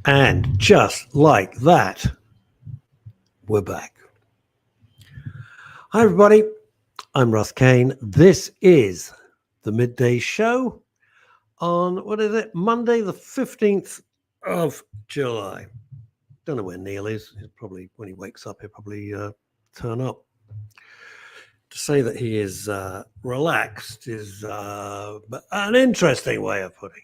And just like that, we're back. Hi, everybody. I'm Russ Kane. This is the Midday Show on, what is it, Monday, the 15th of July. Don't know where Neil is. He'll probably, when he wakes up, he'll probably turn up. To say that he is relaxed is an interesting way of putting it.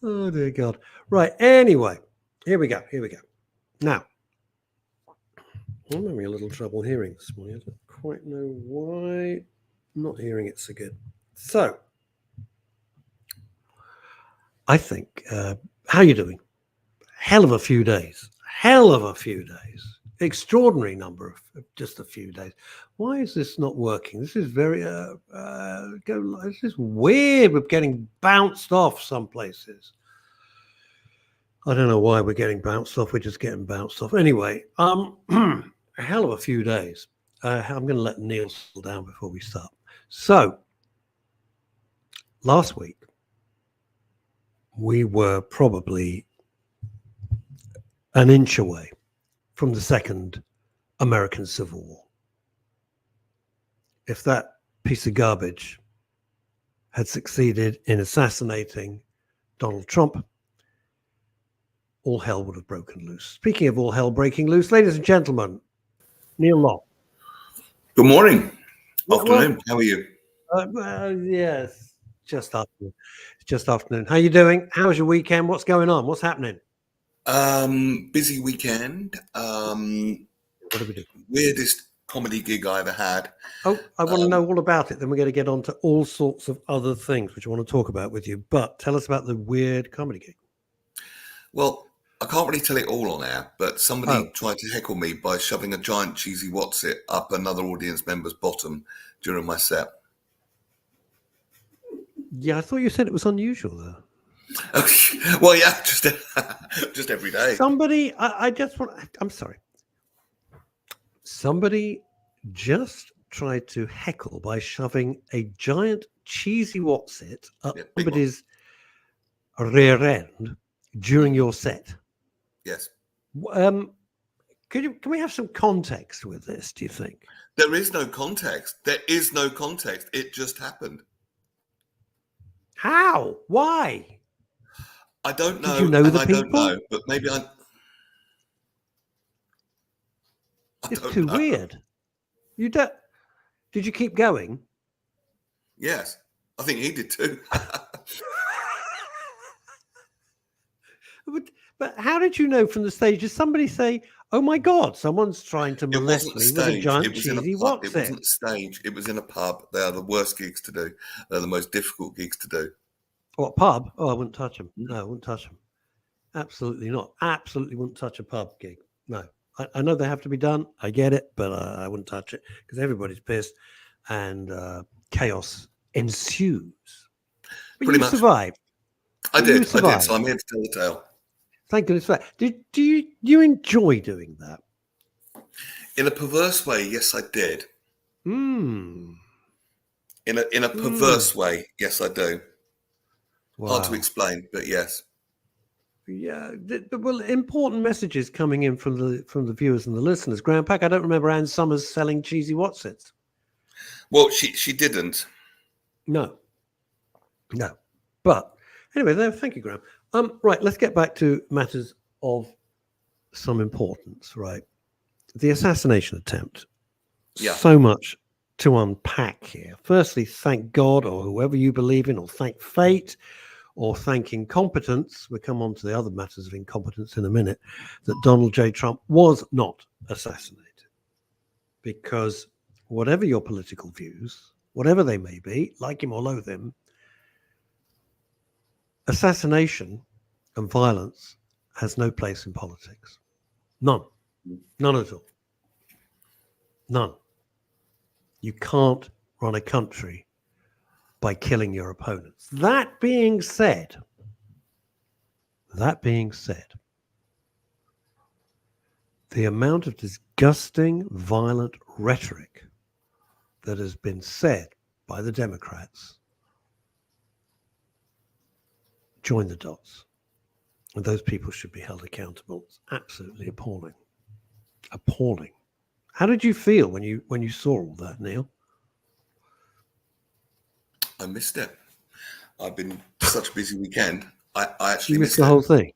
Oh, dear God. Right. Anyway, here we go. Now, I'm having a little trouble hearing this morning. I don't quite know why I'm not hearing it so good. So, I think, how are you doing? Hell of a few days. Extraordinary number of just a few days. Why is this not working? This is very, this is weird. We're getting bounced off some places. I don't know why we're getting bounced off. We're just getting bounced off. Anyway, a hell of a few days. I'm going to let Neil settle down before we start. So, last week, we were probably an inch away from the Second American Civil War. If that piece of garbage had succeeded in assassinating Donald Trump, all hell would have broken loose. Speaking of all hell breaking loose, ladies and gentlemen, Neil Long. Good morning. Afternoon. How are you? Yes, just afternoon. How are you doing? How's your weekend? What's going on? What's happening? Busy weekend. What do we do? Weirdest comedy gig I ever had. Oh, I want to know all about it. Then we're going to get on to all sorts of other things which I want to talk about with you. But tell us about the weird comedy gig. Well, I can't really tell it all on air, but somebody tried to heckle me by shoving a giant cheesy what's-it up another audience member's bottom during my set. Yeah, I thought you said it was unusual, though. Well, yeah, just every day. Somebody, I'm sorry. Somebody just tried to heckle by shoving a giant cheesy what's-it up somebody's rear end during your set. Yes. Can we have some context with this, do you think? There is no context. It just happened. How? Why? I don't know. Did you know the people? I don't know, but maybe It's too weird. You don't. Did you keep going? Yes, I think he did too. But how did you know from the stage? Did somebody say, "Oh my God, someone's trying to molest me with a giant cheesy what's-it"? It wasn't a stage. It was in a pub. They are the worst gigs to do. They're the most difficult gigs to do. What, pub? Oh, I wouldn't touch them. No, I wouldn't touch them. Absolutely not. Absolutely wouldn't touch a pub gig. No. I know they have to be done. I get it, but I wouldn't touch it because everybody's pissed and chaos ensues. But Pretty you much. survived. I did. So I'm here to tell the tale. Thank goodness for that. Do you enjoy doing that? In a perverse way, yes, I did. In a perverse way, yes, I do. Wow. Hard to explain, but yes. Yeah, well, important messages coming in from the viewers and the listeners. Graham Pack, I don't remember Ann Summers selling cheesy what's-its. Well, she didn't. No. But anyway, thank you, Graham. Right, let's get back to matters of some importance. Right, the assassination attempt. Yeah. So much to unpack here. Firstly, thank God, or whoever you believe in, or thank fate, or thank incompetence. We'll come on to the other matters of incompetence in a minute, that Donald J. Trump was not assassinated. Because whatever your political views, whatever they may be, like him or loathe him, assassination and violence has no place in politics. None. None at all. None. You can't run a country by killing your opponents. That being said, the amount of disgusting, violent rhetoric that has been said by the Democrats join the dots. And those people should be held accountable. It's absolutely appalling. Appalling. How did you feel when you saw all that, Neil? I missed it. I've been such a busy weekend. I actually missed the whole thing.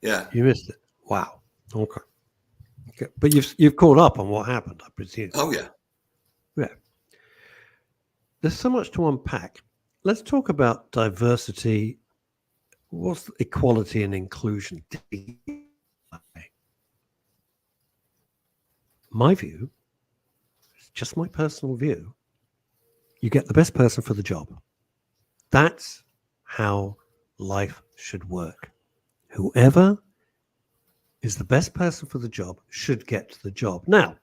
Yeah, you missed it. Wow. Okay. But you've caught up on what happened, I presume. Oh yeah. Yeah. There's so much to unpack. Let's talk about diversity. What's equality and inclusion? My view, it's just my personal view, you get the best person for the job. That's how life should work. Whoever is the best person for the job should get the job. Now,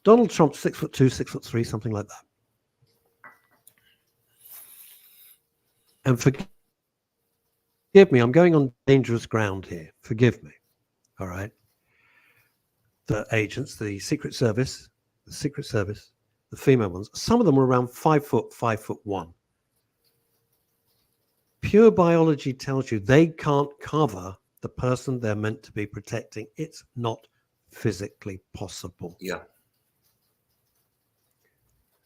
Donald Trump's 6'2", 6'3", something like that. And forgive me, I'm going on dangerous ground here. Forgive me. All right. The agents, the Secret Service, the female ones, some of them were around 5 foot, 5'1". Pure biology tells you they can't cover the person they're meant to be protecting. It's not physically possible. Yeah.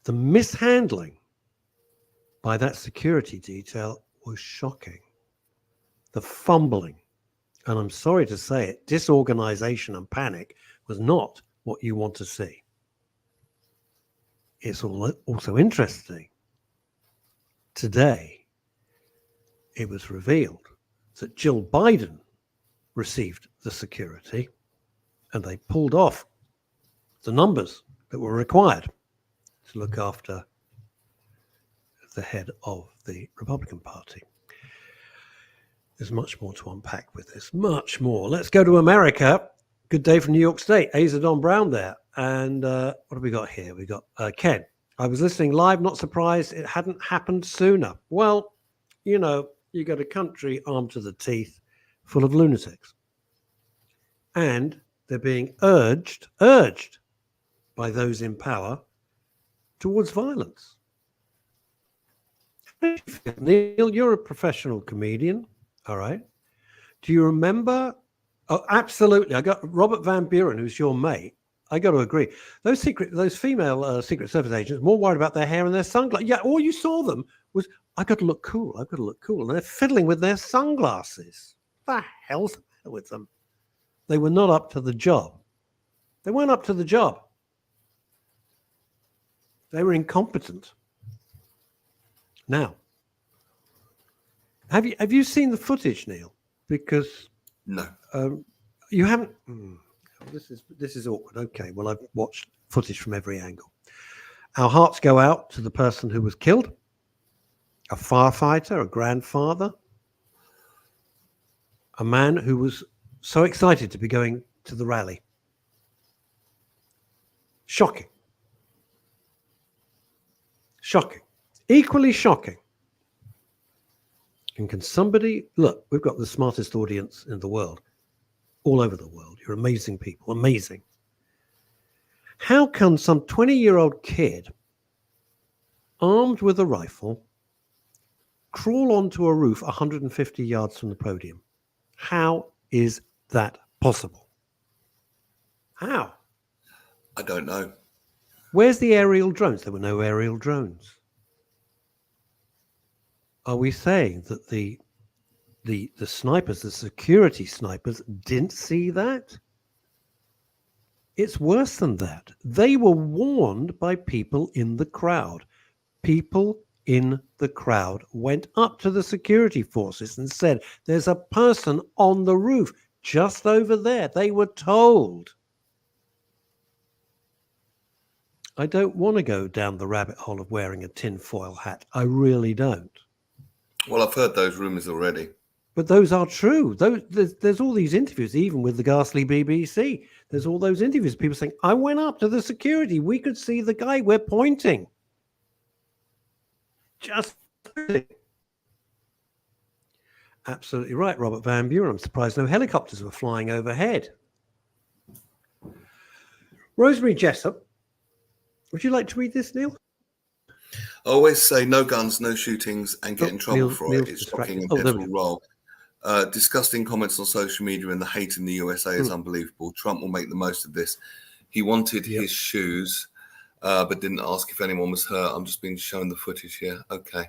The mishandling by that security detail was shocking. The fumbling, and I'm sorry to say it, disorganization and panic was not what you want to see. It's also interesting. Today, it was revealed that Jill Biden received the security, and they pulled off the numbers that were required to look after the head of the Republican Party. There's much more to unpack with this, much more. Let's go to America. Good day from New York State. Asa Don Brown there. And what have we got here? We got Ken. I was listening live, not surprised it hadn't happened sooner. Well, you know, you got a country armed to the teeth full of lunatics. And they're being urged by those in power towards violence. How do you feel, Neil? You're a professional comedian, all right? Do you remember? Oh, absolutely. I got Robert Van Buren, who's your mate. I got to agree. Those female Secret Service agents more worried about their hair and their sunglasses. Yeah, all you saw them was, I got to look cool. I've got to look cool. And they're fiddling with their sunglasses. What the hell's the matter with them? They were not up to the job. They weren't up to the job. They were incompetent. Now, have you seen the footage, Neil? Because no, you haven't. This is awkward. Okay, well, I've watched footage from every angle. Our hearts go out to the person who was killed, a firefighter, a grandfather, a man who was so excited to be going to the rally. Shocking. Shocking. Equally shocking. And can somebody look? We've got the smartest audience in the world, all over the world. You're amazing people, amazing. How can some 20-year-old kid armed with a rifle crawl onto a roof 150 yards from the podium? How is that possible? How? I don't know. Where's the aerial drones? There were no aerial drones. Are we saying that the snipers, the security snipers, didn't see that? It's worse than that. They were warned by people in the crowd. People in the crowd went up to the security forces and said, there's a person on the roof just over there. They were told. I don't want to go down the rabbit hole of wearing a tinfoil hat. I really don't. Well, I've heard those rumors already. But those are true. There's all these interviews, even with the ghastly BBC. There's all those interviews, people saying, I went up to the security. We could see the guy. We're pointing. Just absolutely right, Robert Van Buren. I'm surprised no helicopters were flying overhead. Rosemary Jessup, would you like to read this, Neil? always say no guns, no shootings, and get in trouble for it. It's shocking and pitiful role. Disgusting comments on social media and the hate in the USA is unbelievable. Trump will make the most of this. He wanted his shoes, but didn't ask if anyone was hurt. I'm just being shown the footage here. Okay.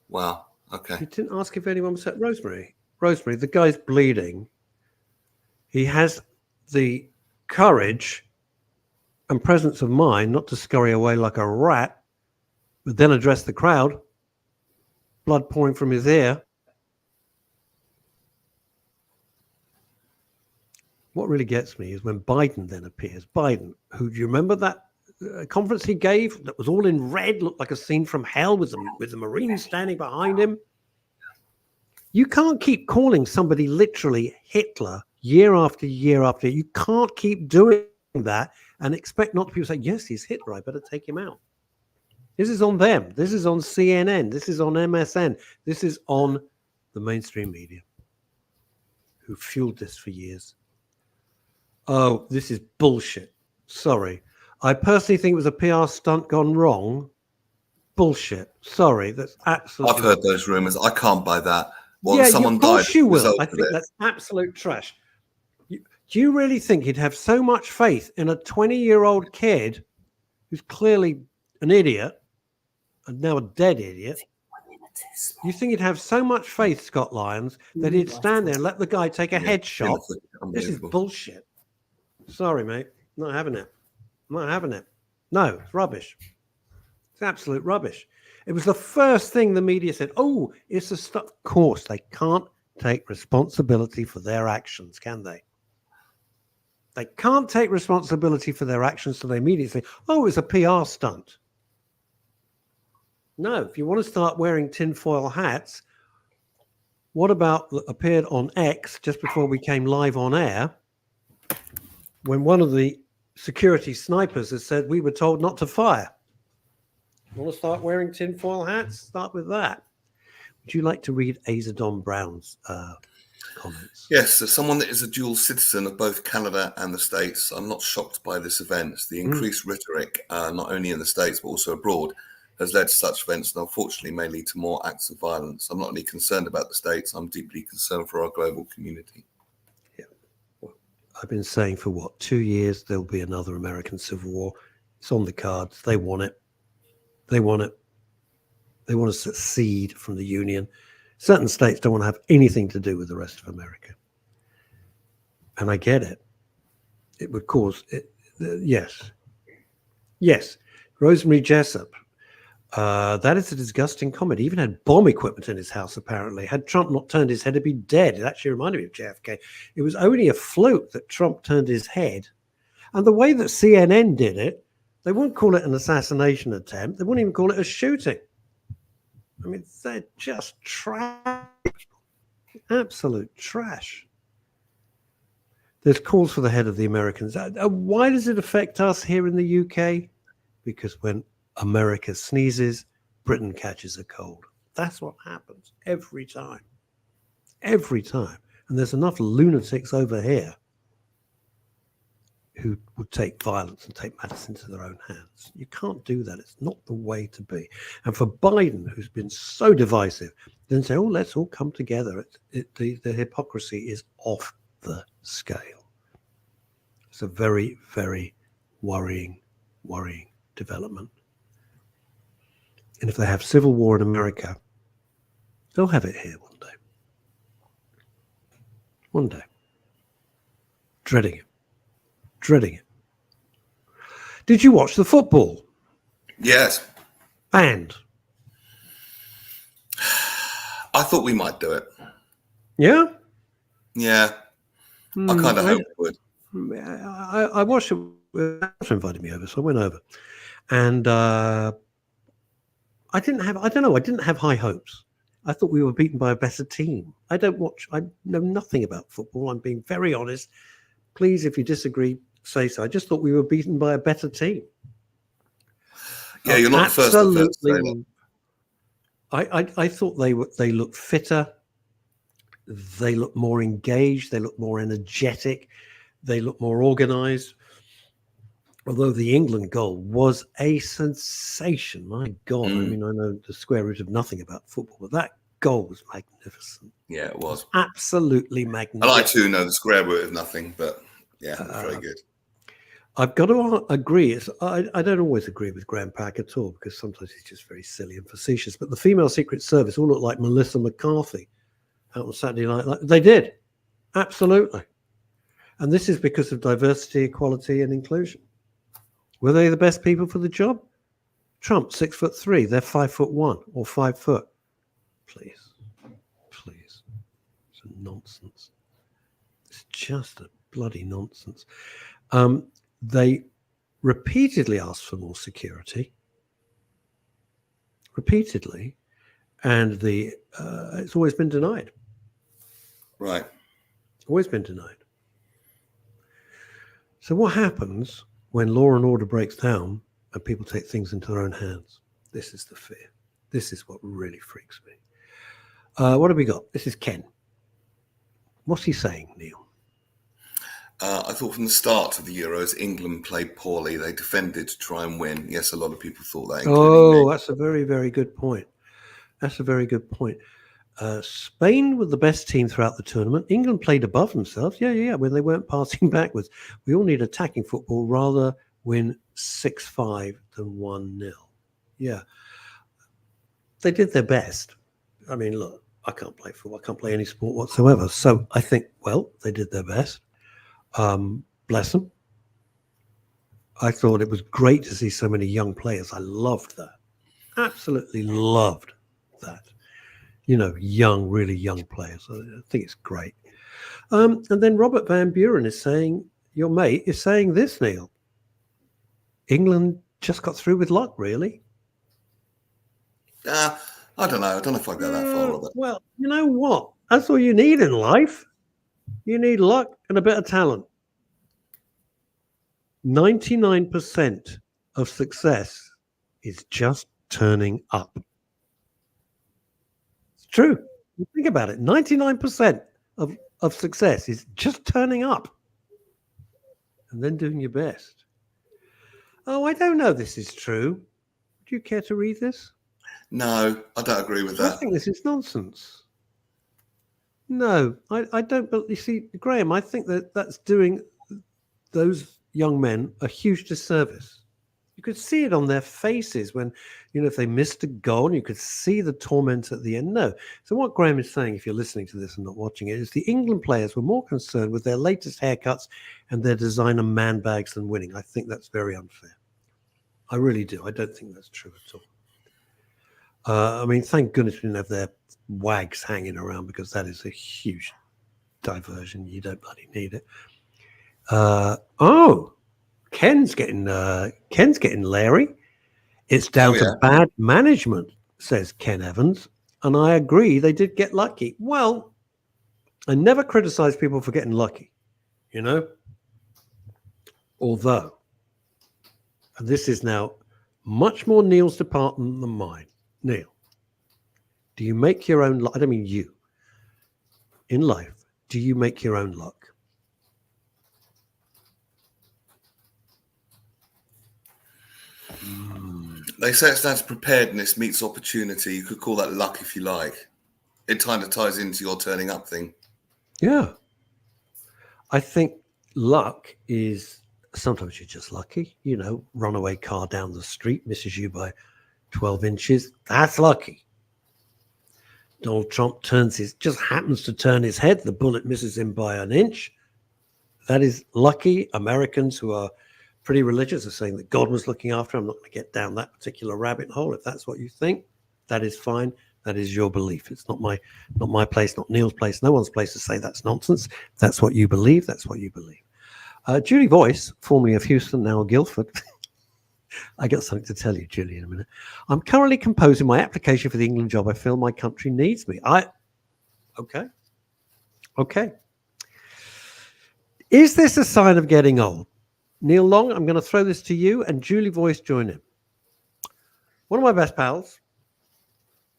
Wow. Okay. He didn't ask if anyone was hurt. Rosemary, the guy's bleeding. He has the courage and presence of mind not to scurry away like a rat, but then address the crowd, blood pouring from his ear. What really gets me is when Biden then appears. Biden, who, do you remember that conference he gave that was all in red, looked like a scene from hell with the Marines standing behind him? You can't keep calling somebody literally Hitler year after year after year. You can't keep doing that and expect not to people say, yes, he's Hitler, I better take him out. This is on them. This is on CNN. This is on MSN. This is on the mainstream media who fueled this for years. Oh, this is bullshit. Sorry. I personally think it was a PR stunt gone wrong. Bullshit. Sorry. That's absolutely... I've heard those rumors. I can't buy that. Well, yeah, someone of course died. You will. I think that's absolute trash. Do you really think he'd have so much faith in a 20-year-old kid who's clearly an idiot and now a dead idiot? You think he'd have so much faith, Scott Lyons, that he'd stand there and let the guy take a headshot? This is bullshit. Sorry, mate. Not having it. Not having it. No, it's rubbish. It's absolute rubbish. It was the first thing the media said. Oh, it's the stuff. Of course, they can't take responsibility for their actions, can they? They can't take responsibility for their actions, so they immediately say, oh, it's a PR stunt. No, if you want to start wearing tinfoil hats, what about that appeared on X just before we came live on air, when one of the security snipers has said we were told not to fire? You want to start wearing tinfoil hats? Start with that. Would you like to read Azadon Brown's comments? Yes, as someone that is a dual citizen of both Canada and the States, I'm not shocked by this event. The increased rhetoric, not only in the States but also abroad, has led to such events and unfortunately may lead to more acts of violence. I'm not only concerned about the States, I'm deeply concerned for our global community. Yeah. Well, I've been saying for 2 years there'll be another American Civil War. It's on the cards. They want it. They want it. They want to secede from the Union. Certain states don't want to have anything to do with the rest of America. And I get it. It would cause it. Yes. Yes. Rosemary Jessup. That is a disgusting comment. He even had bomb equipment in his house, apparently. Had Trump not turned his head, he'd be dead. It actually reminded me of JFK. It was only a fluke that Trump turned his head. And the way that CNN did it, they wouldn't call it an assassination attempt. They wouldn't even call it a shooting. I mean, they're just trash. Absolute trash. There's calls for the head of the Americans. Why does it affect us here in the UK? Because when America sneezes, Britain catches a cold. That's what happens every time. Every time. And there's enough lunatics over here who would take violence and take matters into their own hands. You can't do that. It's not the way to be. And for Biden, who's been so divisive, then say, oh, let's all come together. The hypocrisy is off the scale. It's a very, very worrying development. And if they have civil war in America, they'll have it here one day. One day. Dreading it. Dreading it. Did you watch the football? Yes. And? I thought we might do it. Yeah? Yeah. I kind of hoped we would. I watched it. Also invited me over, so I went over. And I didn't have high hopes. I thought we were beaten by a better team. I know nothing about football. I'm being very honest. Please, if you disagree, say so. I just thought we were beaten by a better team. Yeah, you're not the first. Absolutely. I thought they looked fitter. They looked more engaged. They looked more energetic. They looked more organized. although the England goal was a sensation. My God, I mean, I know the square root of nothing about football, but that goal was magnificent. Yeah, it was. Absolutely magnificent. And I too know the square root of nothing, but yeah, it was very good. I've got to agree. I don't always agree with Graham Pack at all, because sometimes he's just very silly and facetious. But the female Secret Service all looked like Melissa McCarthy out on Saturday Night Live. They did. Absolutely. And this is because of diversity, equality, and inclusion. Were they the best people for the job? Trump, 6'3". They're 5'1" or 5 foot. Please. It's a nonsense. It's just a bloody nonsense. They repeatedly asked for more security. Repeatedly. And it's always been denied. Right. Always been denied. So what happens when law and order breaks down and people take things into their own hands? This is the fear. This is what really freaks me. What have we got? This is Ken. What's he saying, Neil? I thought from the start of the Euros, England played poorly. They defended to try and win. Yes, a lot of people thought that. Oh, that's a very, very good point. That's a very good point. Spain were the best team throughout the tournament. England played above themselves. Yeah, when they weren't passing backwards. We all need attacking football, rather win 6-5 than 1-0. Yeah. They did their best. I mean, look, I can't play football. I can't play any sport whatsoever. So I think, well, they did their best. Bless them. I thought it was great to see so many young players. I loved that. Absolutely loved that. You know, really young players. I think it's great. And then Robert Van Buren is saying, your mate is saying this, Neil. England just got through with luck, really. I don't know. I don't know if I go that far, Robert. Well, you know what? That's all you need in life. You need luck and a bit of talent. 99% of success is just turning up. It's true. You think about it. 99% of success is just turning up and then doing your best. Oh, I don't know this is true. Would you care to read this? No, I don't agree with that. I think this is nonsense. No, I don't. But you see, Graham, I think that's doing those young men a huge disservice. You could see it on their faces when, if they missed a goal, and you could see the torment at the end. No. So what Graham is saying, if you're listening to this and not watching it, is the England players were more concerned with their latest haircuts and their designer man bags than winning. I think that's very unfair. I really do. I don't think that's true at all. I mean, thank goodness we didn't have their wags hanging around, because that is a huge diversion. You don't bloody need it. Ken's getting Larry. It's down to bad management, says Ken Evans. And I agree, they did get lucky. Well, I never criticize people for getting lucky, although, and this is now much more Neil's department than mine. Neil, do you make your own luck? I don't mean you. In life, do you make your own luck? They say it's down to preparedness meets opportunity. You could call that luck if you like. It kind of ties into your turning up thing. Yeah. I think luck is sometimes you're just lucky. Runaway car down the street misses you by 12 inches. That's lucky. Donald Trump just happens to turn his head. The bullet misses him by an inch. That is lucky. Americans who are pretty religious are saying that God was looking after him. I'm not going to get down that particular rabbit hole. If that's what you think, that is fine. That is your belief. It's not my place, not Neil's place, no one's place to say that's nonsense. If that's what you believe, that's what you believe. Julie Voice, formerly of Houston, now Guildford. I got something to tell you, Julie, in a minute. I'm currently composing my application for the England job. I feel my country needs me. Okay. Is this a sign of getting old? Neil Long, I'm going to throw this to you, and Julie Voice join in. One of my best pals,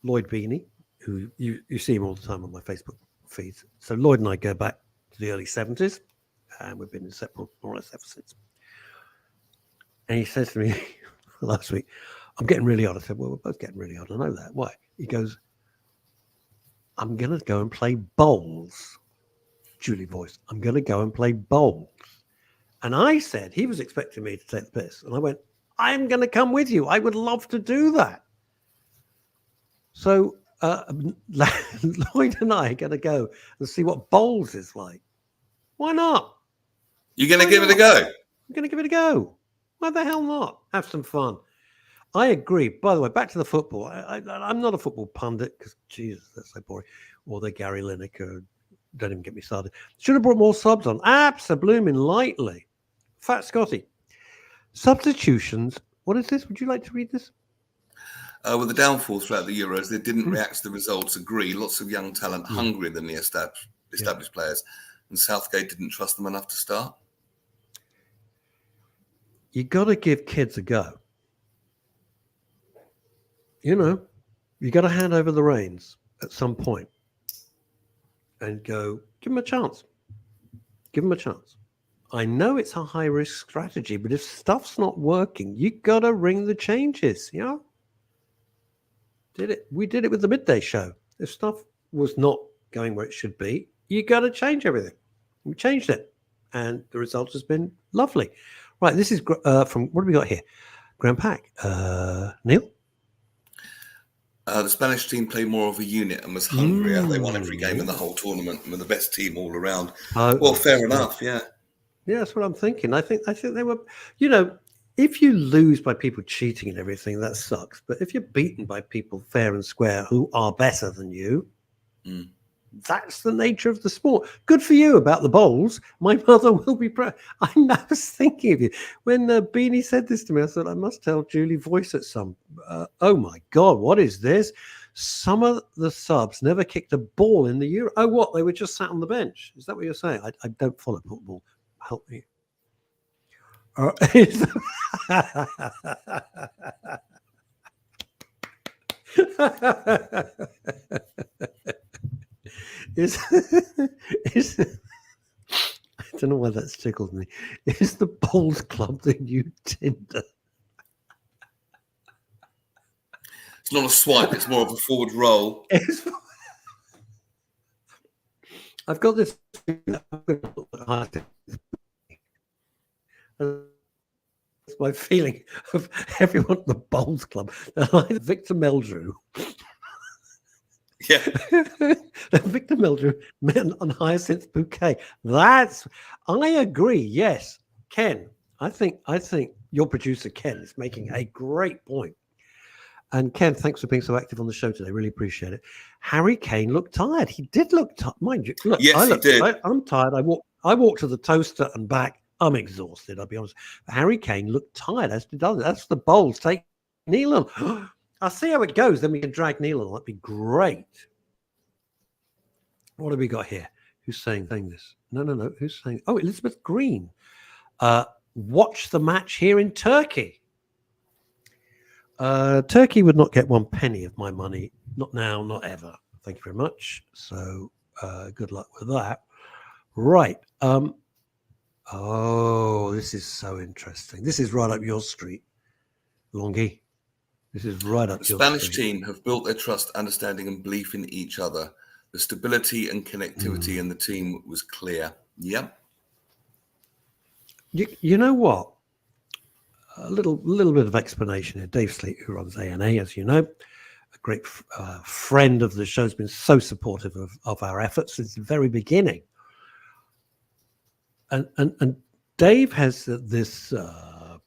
Lloyd Beanie, who you see him all the time on my Facebook feeds. So Lloyd and I go back to the early 70s, and we've been inseparable more or less ever since. And he says to me last week, I'm getting really odd. I said, well, we're both getting really odd. I know that. Why? He goes, I'm going to go and play bowls. Julie voiced, I'm going to go and play bowls. And I said, he was expecting me to take the piss. And I went, I'm going to come with you. I would love to do that. So Lloyd and I are going to go and see what bowls is like. Why not? You're going to give it a go? I'm going to give it a go. Why the hell not? Have some fun. I agree. By the way, back to the football. I'm not a football pundit because, Jesus, that's so boring. Or the Gary Lineker. Don't even get me started. Should have brought more subs on. Abso-blooming-lightly. Fat Scotty. Substitutions. What is this? Would you like to read this? With the downfall throughout the Euros, they didn't react to the results. Agree. Lots of young talent, hungrier than the established players. And Southgate didn't trust them enough to start. You got to give kids a go. You know, you got to hand over the reins at some point and go, give them a chance. Give them a chance. I know it's a high-risk strategy, but if stuff's not working, you got to ring the changes, you know? We did it with the Midday show. If stuff was not going where it should be, you got to change everything. We changed it, and the result has been lovely. Right, this is from, what have we got here? Grand Pack. Neil? The Spanish team played more of a unit and was hungrier. They won every game in the whole tournament and were the best team all around. Well, fair enough, yeah. Yeah, that's what I'm thinking. I think they were, you know, if you lose by people cheating and everything, that sucks. But if you're beaten by people fair and square who are better than you, that's the nature of the sport. Good for you about the bowls. My mother will be proud. I was thinking of you. When Beanie said this to me, I thought, I must tell Julie Voice at some. Oh, my God, what is this? Some of the subs never kicked a ball in the Euro. Oh, what? They were just sat on the bench. Is that what you're saying? I don't follow football. Help me. I don't know why that's tickled me. Is the Bowls Club the new Tinder? It's not a swipe, it's more of a forward roll. I've got this. It's my feeling of everyone at the Bowls Club. Like Victor Meldrew. Yeah. Victor Meldrew men on Hyacinth Bouquet. I agree. Yes. Ken, I think your producer Ken is making a great point. And Ken, thanks for being so active on the show today. Really appreciate it. Harry Kane looked tired. He did look tired. Mind you, look, yes, he did. I'm tired. I walked to the toaster and back. I'm exhausted, I'll be honest. But Harry Kane looked tired, as did others. That's the Bowls. Take Neil on. I'll see how it goes. Then we can drag Neil on. That'd be great. What have we got here? Who's saying this? No. Who's saying? Oh, Elizabeth Green. Watch the match here in Turkey. Turkey would not get 1 penny of my money. Not now, not ever. Thank you very much. So good luck with that. Right. Oh, this is so interesting. This is right up your street, Longie. This is right up your street. The Spanish team have built their trust, understanding, and belief in each other. The stability and connectivity in the team was clear. Yep. You know what? A little bit of explanation here. Dave Sleet, who runs A&A, as you know, a great friend of the show, has been so supportive of our efforts since the very beginning. And Dave has this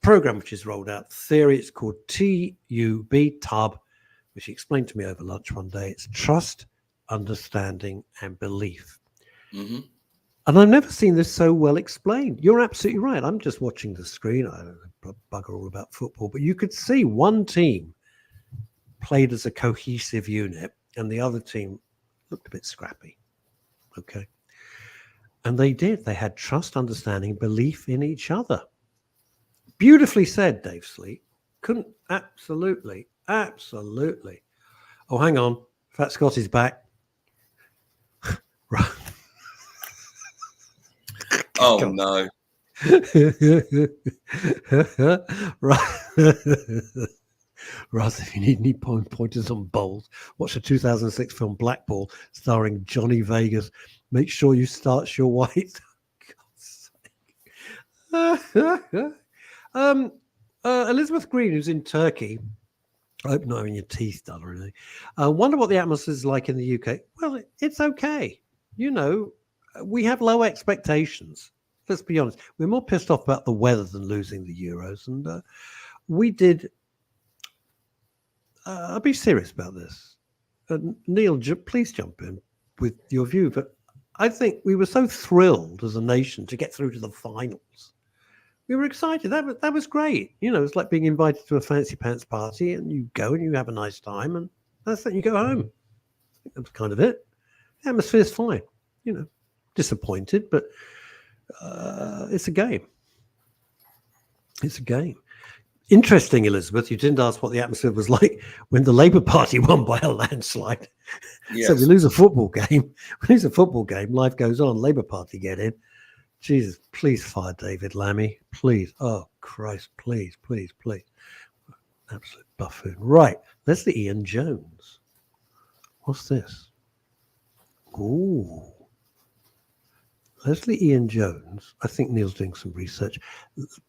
program which is rolled out theory. It's called TUB, which he explained to me over lunch one day. It's trust, understanding, and belief. Mm-hmm. And I've never seen this so well explained. You're absolutely right. I'm just watching the screen. I don't know bugger all about football, but you could see one team played as a cohesive unit and the other team looked a bit scrappy. Okay. And they did. They had trust, understanding, belief in each other. Beautifully said, Dave Sleet. Couldn't absolutely. Oh, hang on. Fat Scotty's back. Oh, no. Right. Russ, if you need any pointers on bowls, watch the 2006 film Blackball starring Johnny Vegas. Make sure you starch your white. Elizabeth Green, who's in Turkey. I hope not having your teeth done or anything. Wonder what the atmosphere is like in the UK. Well, it's okay. You know, we have low expectations. Let's be honest. We're more pissed off about the weather than losing the Euros. And we did. I'll be serious about this. Neil, please jump in with your view. But I think we were so thrilled as a nation to get through to the finals. We were excited. That was great. You know, it's like being invited to a fancy pants party, and you go and you have a nice time, and that's it. You go home. I think that's kind of it. The atmosphere's fine. You know, disappointed, but it's a game. It's a game. Interesting, Elizabeth. You didn't ask what the atmosphere was like when the Labour Party won by a landslide. Yes. So we lose a football game. Life goes on. Labour Party get in. Jesus, please fire David Lammy. Please. Oh, Christ, please. Absolute buffoon. Right. Leslie Ian Jones. What's this? Ooh. Leslie Ian Jones. I think Neil's doing some research.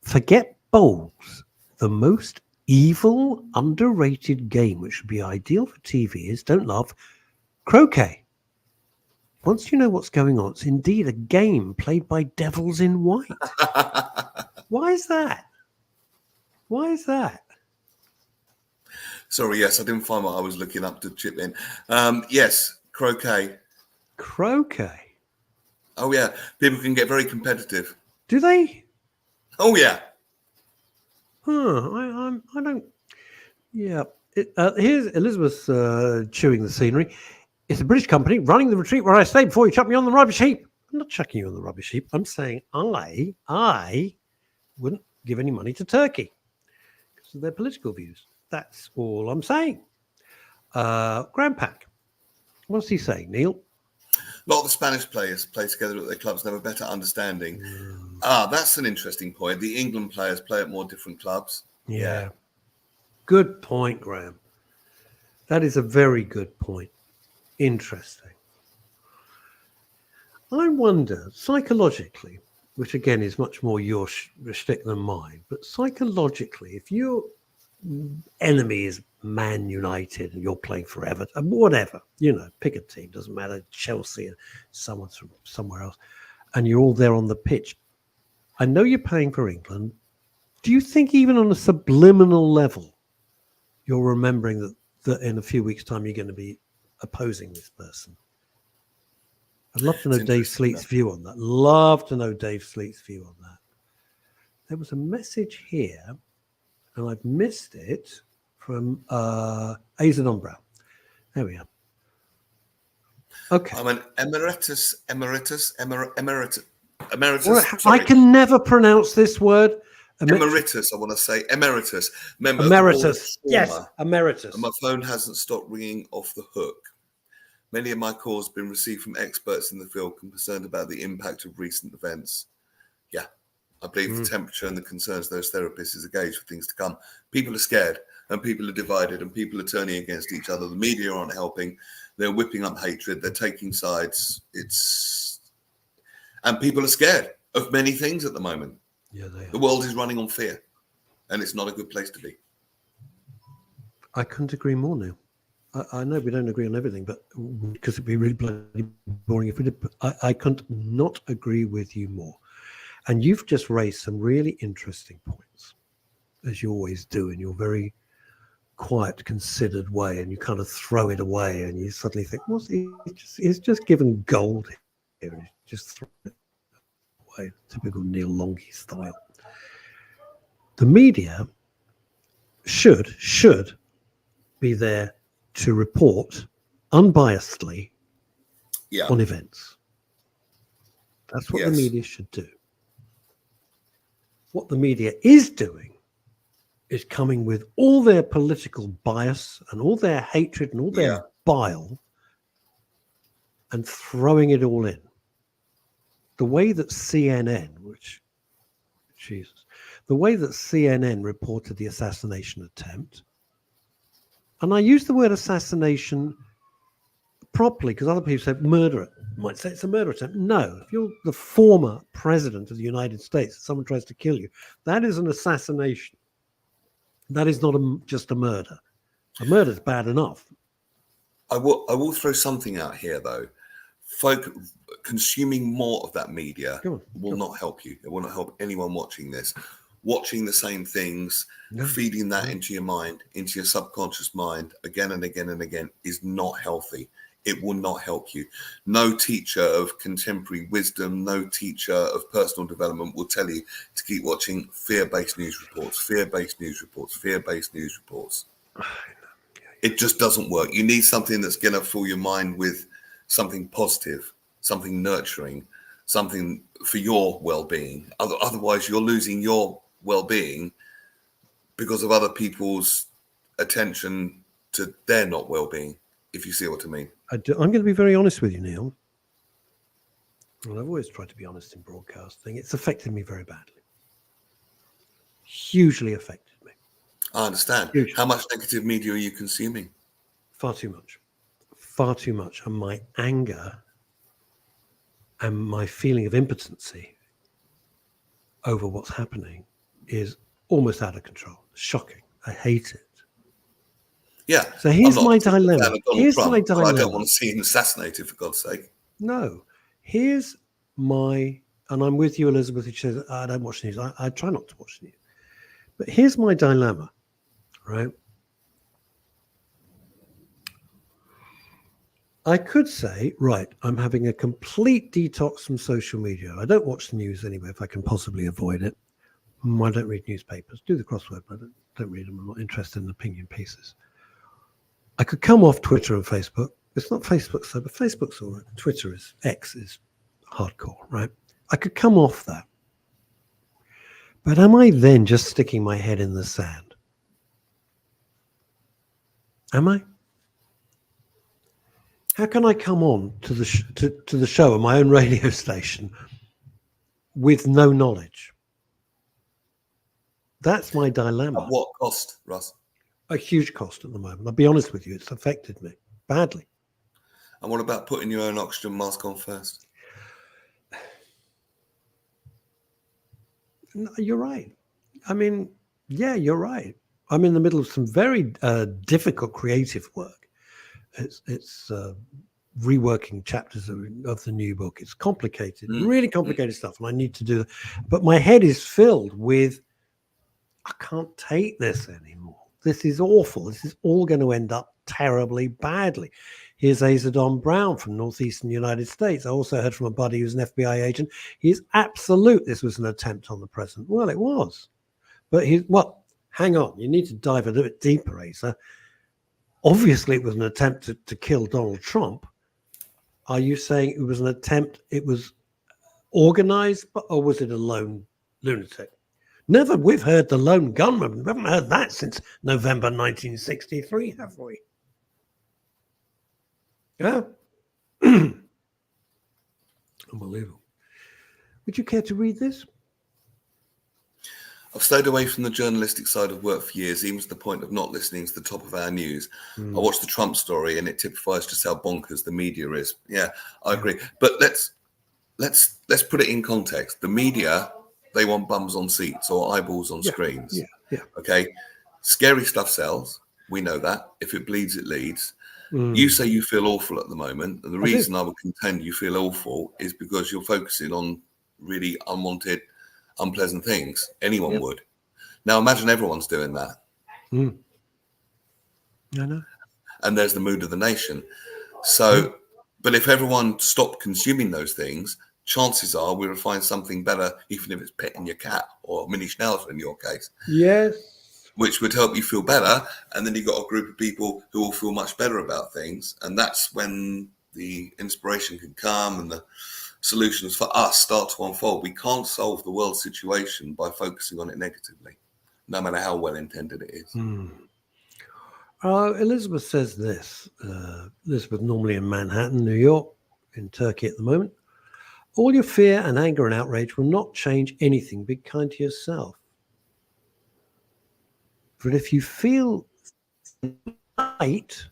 Forget bowls. The most evil, underrated game, which would be ideal for TV, is, don't laugh, croquet. Once you know what's going on, it's indeed a game played by devils in white. Why is that? Sorry, yes, I didn't find what I was looking up to chip in. Yes, croquet. Croquet? Oh, yeah. People can get very competitive. Do they? Oh, yeah. I don't. Yeah. Here's Elizabeth chewing the scenery. It's a British company running the retreat where I stayed before you chucked me on the rubbish heap. I'm not chucking you on the rubbish heap. I'm saying I wouldn't give any money to Turkey because of their political views. That's all I'm saying. Graham Pack, what's he saying, Neil? A lot of the Spanish players play together at their clubs and have a better understanding. That's an interesting point. The England players play at more different clubs. Yeah. Good point, Graham. That is a very good point. Interesting. I wonder, psychologically, which again is much more your shtick than mine, but psychologically, if your enemy is Man United and you're playing for Everton, whatever, you know, pick a team, doesn't matter, Chelsea, someone's from somewhere else, and you're all there on the pitch. I know you're playing for England. Do you think even on a subliminal level, you're remembering that in a few weeks' time you're going to be opposing this person? I'd love to know Dave Sleet's view on that. There was a message here, and I've missed it, from Azadon Brown. There we are. Okay. I'm an emeritus. Well, I can never pronounce this word. Emeritus, I want to say. Emeritus. Member emeritus. Yes, emeritus. And my phone hasn't stopped ringing off the hook. Many of my calls have been received from experts in the field concerned about the impact of recent events. Yeah, I believe the temperature and the concerns of those therapists is a gauge for things to come. People are scared and people are divided and people are turning against each other. The media aren't helping. They're whipping up hatred. They're taking sides. And people are scared of many things at the moment. Yeah, they are. The world is running on fear and it's not a good place to be. I couldn't agree more, Neil. I know we don't agree on everything, but because it'd be really bloody boring if we did. But I couldn't not agree with you more. And you've just raised some really interesting points, as you always do in your very quiet, considered way, and you kind of throw it away, and you suddenly think, "Well, he's just given gold here, and he's just thrown it away." Typical Neil Longie style. The media should be there to report unbiasedly on events. That's what the media should do. What the media is doing is coming with all their political bias and all their hatred and all their bile and throwing it all in. The way that CNN, which Jesus. The way that CNN reported the assassination attempt, and I use the word assassination properly because other people say murder. Might say it's a murder attempt. No, if you're the former president of the United States, someone tries to kill you, that is an assassination. That is not just a murder. A murder is bad enough. I will throw something out here though. Consuming more of that media will not help you. It will not help anyone watching this. Watching the same things, feeding that into your mind, into your subconscious mind again and again and again is not healthy. It will not help you. No teacher of contemporary wisdom, no teacher of personal development will tell you to keep watching fear-based news reports, fear-based news reports, fear-based news reports. It just doesn't work. You need something that's going to fill your mind with something positive, something nurturing, something for your well-being. Otherwise, you're losing your well-being because of other people's attention to their not well-being, if you see what I mean. I'm going to be very honest with you, Neil. Well, I've always tried to be honest in broadcasting. It's affected me very badly. Hugely affected me. I understand. Hugely. How much negative media are you consuming? Far too much. Far too much. And my anger and my feeling of impotency over what's happening is almost out of control. Shocking. I hate it. Yeah. So here's my dilemma. Here's my dilemma. I don't want to see him assassinated, for God's sake. No. Here's my, and I'm with you, Elizabeth, who says, I don't watch the news. I try not to watch the news. But here's my dilemma, right? I could say, right, I'm having a complete detox from social media. I don't watch the news anyway, if I can possibly avoid it. I don't read newspapers. Do the crossword, but I don't read them. I'm not interested in opinion pieces. I could come off Twitter and Facebook. It's not Facebook, so, but Facebook's all right. Twitter is, X is hardcore, right? I could come off that. But am I then just sticking my head in the sand? Am I? How can I come on to the show on my own radio station with no knowledge? That's my dilemma. At what cost, Russ? A huge cost at the moment. I'll be honest with you, it's affected me badly. And what about putting your own oxygen mask on first? No, you're right. I mean, yeah, you're right. I'm in the middle of some very difficult creative work. It's reworking chapters of the new book. It's complicated, really complicated stuff, and I need to do that. But my head is filled with, I can't take this anymore. This is awful. This is all going to end up terribly badly. Here's Azadon Brown from northeastern United States. I also heard from a buddy who's an FBI agent. He's absolute this was an attempt on the president. Well, it was. But hang on. You need to dive a little bit deeper, Asa. Obviously, it was an attempt to kill Donald Trump. Are you saying it was an attempt, it was organized, or was it a lone lunatic? Never, we've heard the lone gunman. We haven't heard that since November 1963, have we? Yeah. Unbelievable. Would you care to read this? I've stayed away from the journalistic side of work for years, even to the point of not listening to the top of our news. I watched the Trump story, and it typifies just how bonkers the media is. Yeah, I agree. But let's put it in context. The media, they want bums on seats or eyeballs on screens. Yeah. Okay. Scary stuff sells. We know that. If it bleeds, it leads. You say you feel awful at the moment. And the reason I would contend you feel awful is because you're focusing on really unwanted, unpleasant things. Anyone would. Now imagine everyone's doing that. I know. And there's the mood of the nation. So, but if everyone stopped consuming those things, chances are we'll find something better, even if it's petting your cat or mini schnauzer in your case. Yes. Which would help you feel better. And then you've got a group of people who will feel much better about things. And that's when the inspiration can come and the solutions for us start to unfold. We can't solve the world situation by focusing on it negatively, no matter how well intended it is. Elizabeth says this. Elizabeth normally in Manhattan, New York, in Turkey at the moment. All your fear and anger and outrage will not change anything. Be kind to yourself. But if you feel right,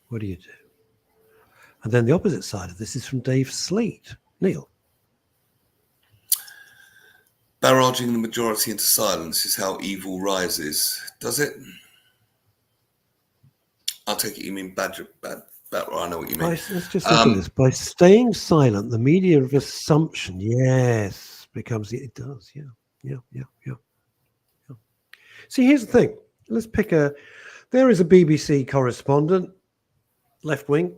what do you do? And then the opposite side of this is from Dave Sleet. Neil. Barraging the majority into silence is how evil rises. Does it? I'll take it you mean badger. I know what you mean. Let's just look at this. By staying silent, the media of assumption, yes, becomes, it does, yeah. See, here's the thing. Let's pick there is a BBC correspondent, left wing,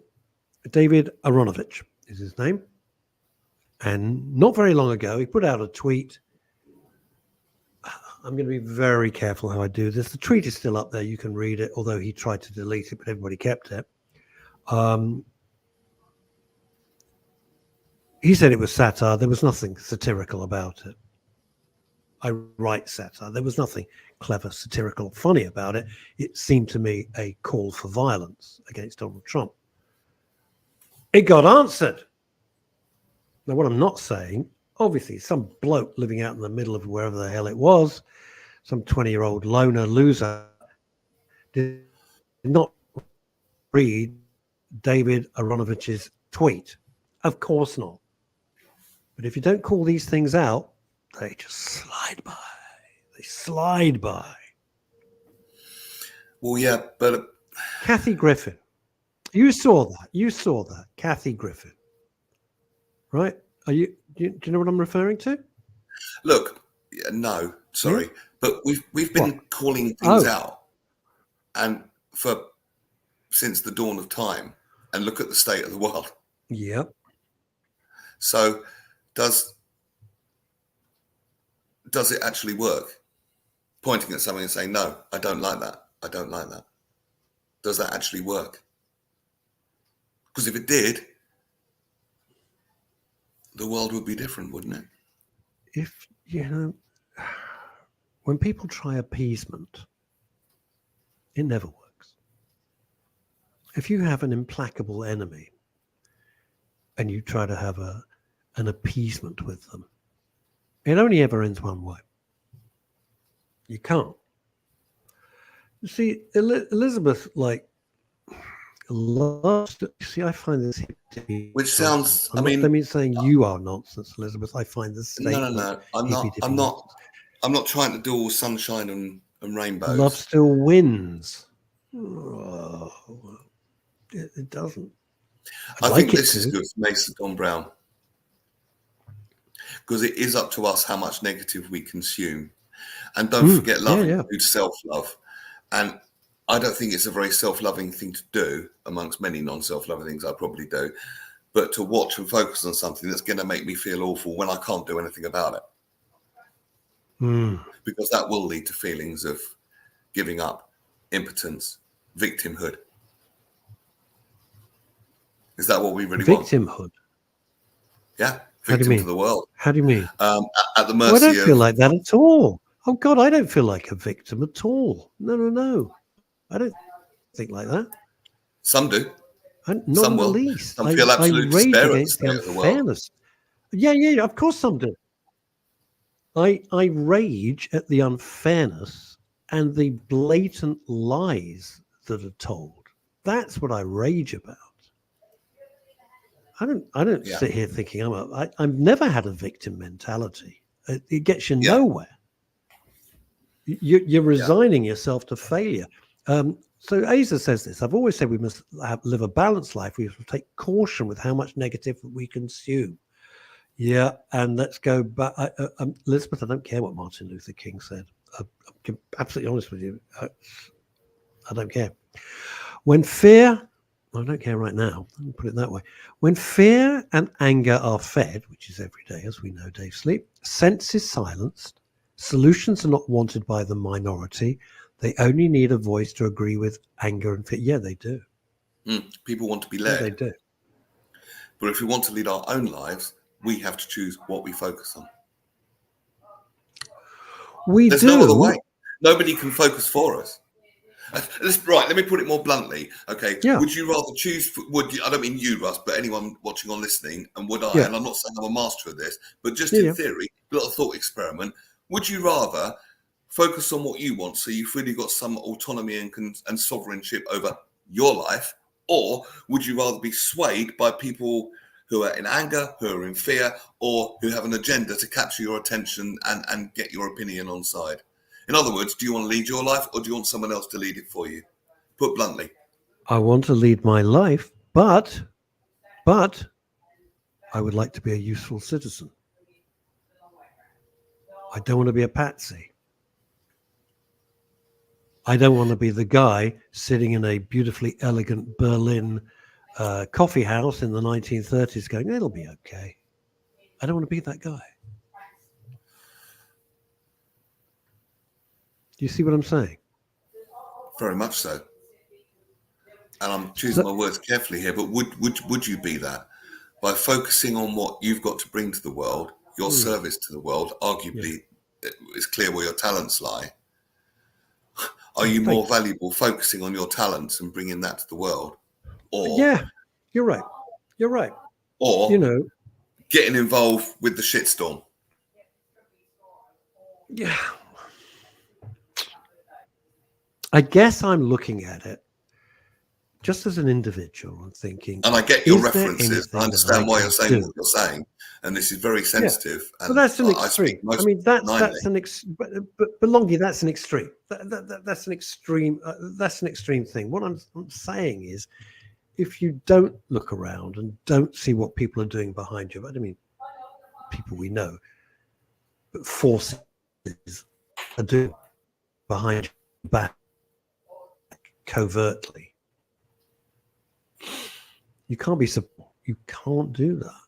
David Aronovich is his name. And not very long ago, he put out a tweet. I'm going to be very careful how I do this. The tweet is still up there. You can read it, although he tried to delete it, but everybody kept it. He said it was satire. There was nothing satirical about it. I write satire. There was nothing clever, satirical, funny about it. It seemed to me a call for violence against Donald Trump. It got answered. Now, what I'm not saying, obviously, some bloke living out in the middle of wherever the hell it was, some 20-year-old loner loser, did not read David Aronovich's tweet. Of course not. But if you don't call these things out, they just slide by. They slide by. Well, yeah, but Kathy Griffin. You saw that. Kathy Griffin. Right? Do you know what I'm referring to? Look, no, sorry. Yeah? But we've been calling things out and since the dawn of time, and look at the state of the world. Yep. So does it actually work? Pointing at something and saying, no, I don't like that. I don't like that. Does that actually work? Because if it did, the world would be different, wouldn't it? If, when people try appeasement, it never works. If you have an implacable enemy and you try to have an appeasement with them, it only ever ends one way. You can't. You see, Elizabeth, loves to, I find this which sounds, I mean saying you are nonsense, Elizabeth. I find this statement. No. I'm not trying to do all sunshine and rainbows. Love still wins. Oh, it doesn't. I think this is good for Mason Don Brown, because it is up to us how much negative we consume. And don't forget, love includes self-love. And I don't think it's a very self-loving thing to do, amongst many non-self-loving things I probably do, but to watch and focus on something that's going to make me feel awful when I can't do anything about it. Because that will lead to feelings of giving up, impotence, victimhood. Is that what we really want? Victimhood? Yeah. Victim to the world. How do you mean? At the mercy I don't feel like that at all. Oh, God, I don't feel like a victim at all. No. I don't think like that. Some do. Not in the least. Some feel absolute despair against the unfairness. Yeah, of course some do. I rage at the unfairness and the blatant lies that are told. That's what I rage about. I don't sit here thinking I've never had a victim mentality. It gets you nowhere. You're resigning yourself to failure. So Asa says this. I've always said we must live a balanced life. We must take caution with how much negative we consume. Yeah, and let's go back. Elizabeth, I don't care what Martin Luther King said. I'm absolutely honest with you. I don't care. When fear, I don't care right now. Let me put it that way. When fear and anger are fed, which is every day, as we know, Dave Sleep, sense is silenced. Solutions are not wanted by the minority. They only need a voice to agree with anger and fear. Yeah, they do. People want to be led. Yeah, they do. But if we want to lead our own lives, we have to choose what we focus on. There's no other way. Nobody can focus for us. Right, let me put it more bluntly. Okay, Yeah. Would you rather choose? I don't mean you, Russ, but anyone watching or listening. And would I? Yeah. And I'm not saying I'm a master of this, but just in theory, a little thought experiment. Would you rather focus on what you want, so you've really got some autonomy and sovereignty over your life, or would you rather be swayed by people who are in anger, who are in fear, or who have an agenda to capture your attention and get your opinion on side? In other words, do you want to lead your life, or do you want someone else to lead it for you? Put bluntly. I want to lead my life, but I would like to be a useful citizen. I don't want to be a patsy. I don't want to be the guy sitting in a beautifully elegant Berlin coffee house in the 1930s going, it'll be okay. I don't want to be that guy. Do you see what I'm saying? Very much so. And I'm choosing my words carefully here, but would you be that? By focusing on what you've got to bring to the world, your service to the world, arguably it's clear where your talents lie. Are you more valuable focusing on your talents and bringing that to the world? Or you're right. You're right. Or getting involved with the shitstorm. Yeah. I guess I'm looking at it just as an individual and thinking. And I get your references. I understand why you're saying what you're saying. And this is very sensitive. Yeah. So that's an extreme. I mean, that's an but Longie, that's an extreme. That's an extreme. That's an extreme thing. What I'm saying is, if you don't look around and don't see what people are doing behind you, I mean, people we know, but forces are doing behind your back covertly. You can't do that.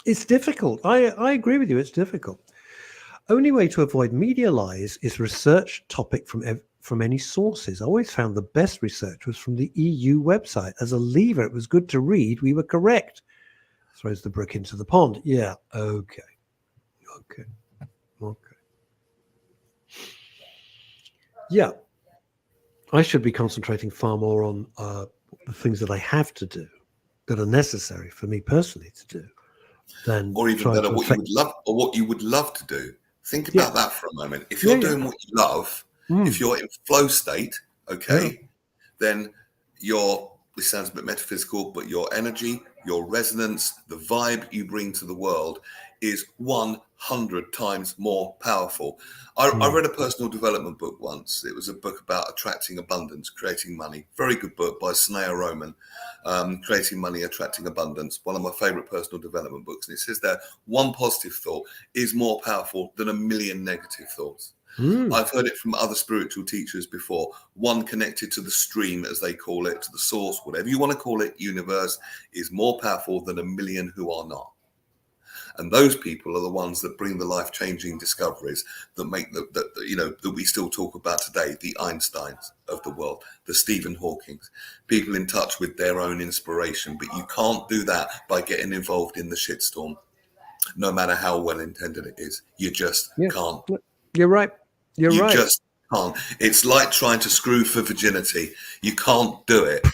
It's difficult. I agree with you. It's difficult. Only way to avoid media lies is research topic from any sources. I always found the best research was from the EU website. As a lever, it was good to read. We were correct. Throws the brick into the pond. Yeah. Okay. Yeah. I should be concentrating far more on the things that I have to do, that are necessary for me personally to do, than or even better, what you would love to do. Think about that for a moment. If you're doing what you love, if you're in flow state, then this sounds a bit metaphysical, but your energy, your resonance, the vibe you bring to the world is 100 times more powerful. I read a personal development book once. It was a book about attracting abundance, creating money. Very good book by Snea Roman, Creating Money, Attracting Abundance. One of my favorite personal development books. And it says that one positive thought is more powerful than 1,000,000 negative thoughts. I've heard it from other spiritual teachers before. One connected to the stream, as they call it, to the source, whatever you want to call it, universe, is more powerful than 1,000,000 who are not. And those people are the ones that bring the life-changing discoveries that make that we still talk about today, the Einsteins of the world, the Stephen Hawkings, people in touch with their own inspiration. But you can't do that by getting involved in the shitstorm, no matter how well-intended it is. You just can't. You're right. You just can't. It's like trying to screw for virginity. You can't do it.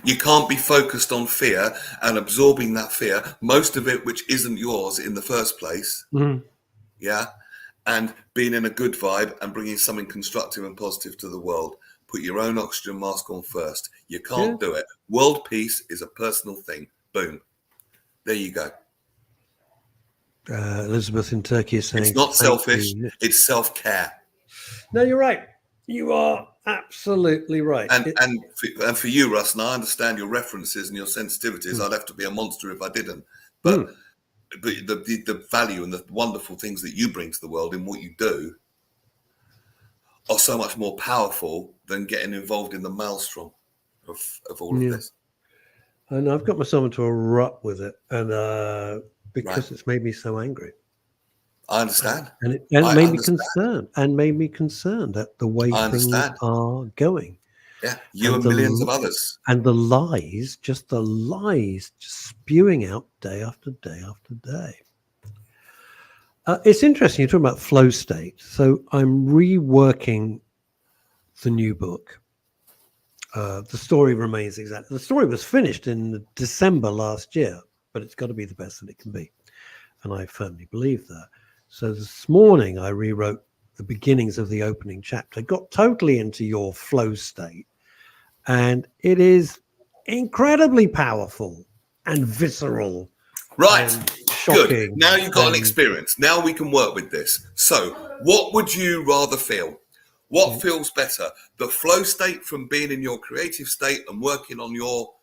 You can't be focused on fear and absorbing that fear, most of it which isn't yours in the first place. And being in a good vibe and bringing something constructive and positive to the world. Put your own oxygen mask on first. You can't do it. World peace is a personal thing. Boom. There you go. Elizabeth in Turkey is saying it's not selfish, it's self-care. No, you're right. You are absolutely right. And for you, Russ, and I understand your references and your sensitivities. I'd have to be a monster if I didn't. But the value and the wonderful things that you bring to the world in what you do are so much more powerful than getting involved in the maelstrom of all of this. And I've got myself into a rut with it, and because it's made me so angry. I understand. And it made me concerned at the way things are going. Yeah, you and millions of others. And the lies, just spewing out day after day after day. It's interesting. You're talking about flow state. So I'm reworking the new book. The story remains exact. The story was finished in December last year, but it's got to be the best that it can be. And I firmly believe that. So this morning I rewrote the beginnings of the opening chapter, got totally into your flow state. And it is incredibly powerful and visceral. Right. And shocking. Good. Now you've got an experience. Now we can work with this. So what would you rather feel? What feels better? The flow state from being in your creative state and working on your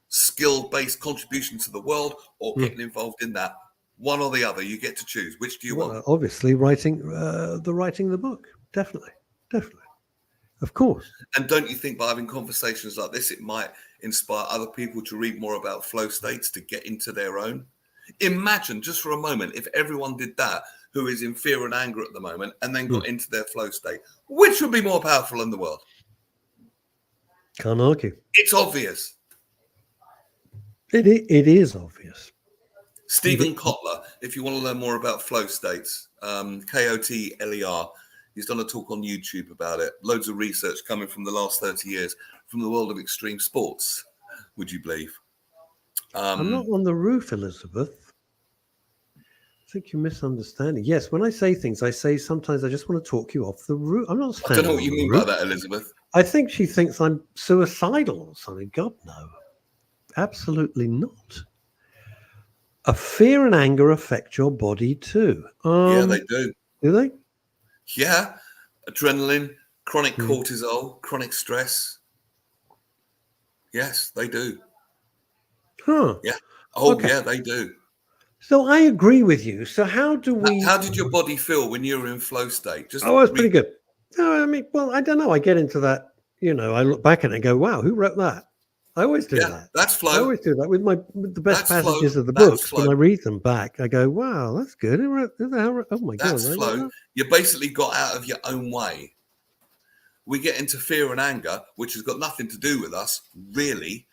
skill-based contribution to the world, or getting involved in that? One or the other. You get to choose. Which do you want? Obviously, writing the book. Definitely. Of course. And don't you think by having conversations like this, it might inspire other people to read more about flow states, to get into their own? Imagine, just for a moment, if everyone did that, who is in fear and anger at the moment, and then got into their flow state. Which would be more powerful in the world? Can't argue. It's obvious. It is obvious. Stephen Kotler, if you want to learn more about flow states, Kotler, he's done a talk on YouTube about it. Loads of research coming from the last 30 years from the world of extreme sports, would you believe? I'm not on the roof, Elizabeth. I think you're misunderstanding. Yes, when I say things, I say sometimes I just want to talk you off the roof. I'm not. I don't know what you mean by that, Elizabeth. I think she thinks I'm suicidal or something. God, no. Absolutely not. A fear and anger affect your body too. Yeah, they do. Do they? Yeah. Adrenaline, chronic cortisol, chronic stress. Yes, they do. Huh. Yeah. Oh, yeah, they do. So I agree with you. So how do we... How did your body feel when you were in flow state? It was pretty good. No, I mean, well, I don't know. I get into that, I look back at it and go, wow, who wrote that? I always do that. That's flow. I always do that with the best passages of the books. When I read them back, I go, wow, that's good. Oh my God. That's flow. You basically got out of your own way. We get into fear and anger, which has got nothing to do with us, really.